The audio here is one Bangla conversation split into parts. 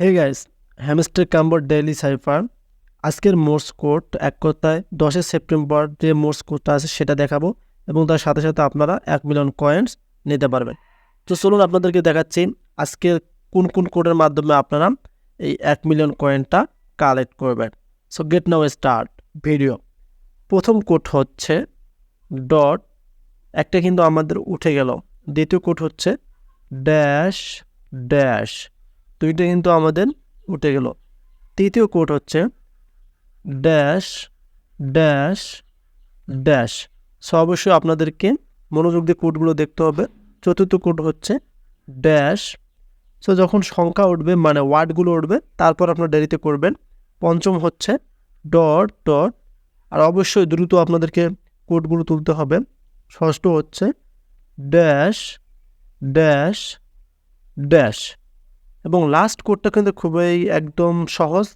হে guys, Hamster Kombat daily cipher আজকের মোর্স কোড এক কথায় 10 সেপ্টেম্বর যে মোর্স কোডটা আছে সেটা দেখাবো এবং তার সাথে সাথে আপনারা 1 মিলিয়ন কয়েন্স নিতে পারবেন। তো চলুন আপনাদেরকে দেখাচ্ছি আজকে কোন কোন কোডের মাধ্যমে আপনারা এই 1 মিলিয়ন কয়েনটা কালেক্ট করবেন। সো গেট নাও স্টার্ট ভিডিও। প্রথম কোড হচ্ছে ডট, একটা কিন্তু আমাদের উঠে গেল। দ্বিতীয় কোড হচ্ছে ড্যাশ ড্যাশ, দুইটা কিন্তু আমাদের উঠে গেল। তৃতীয় কোড হচ্ছে ড্যাশ ড্যাশ ড্যাশ। সো অবশ্যই আপনাদেরকে মনোযোগ দিয়ে কোডগুলো দেখতে হবে। চতুর্থ কোড হচ্ছে ড্যাশ। সো যখন সংখ্যা উঠবে মানে ওয়ার্ডগুলো উঠবে তারপর আপনার দেরিতে করবেন। পঞ্চম হচ্ছে ডট ডট, আর অবশ্যই দ্রুত আপনাদেরকে কোডগুলো তুলতে হবে। ষষ্ঠ হচ্ছে ড্যাশ ড্যাশ ড্যাশ। এবং লাস্ট কোডটা কিন্তু খুবই একদম সহজ।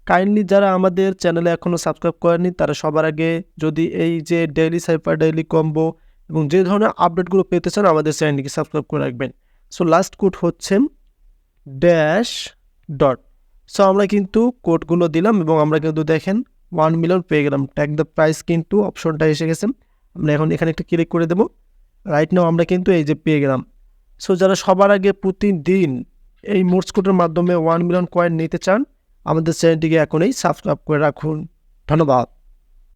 কাইন্ডলি যারা আমাদের চ্যানেলে এখনও সাবস্ক্রাইব করেনি তারা সবার আগে যদি এই যে ডেইলি সাইফার, ডেইলি কম্বো এবং যে ধরনের আপডেটগুলো পেতে চান আমাদের চ্যানেলটিকে সাবস্ক্রাইব করে রাখবেন। সো লাস্ট কোড হচ্ছে ড্যাশ ডট। সো আমরা কিন্তু কোডগুলো দিলাম এবং আমরা কিন্তু দেখেন 1 মিলিয়ন পেয়ে গেলাম। ট্যাগ দ্য প্রাইস কিন্তু অপশনটা এসে গেছে। আমরা এখন এখানে একটা ক্লিক করে দেবো। রাইট নাও আমরা কিন্তু এই যে পেয়ে গেলাম। সো যারা সবার আগে প্রতিদিন এই মোর্স কোডের মাধ্যমে 1 মিলিয়ন কয়েন নিতে চান আমাদের চ্যানেলটিকে এখনই সাবস্ক্রাইব করে রাখুন। ধন্যবাদ।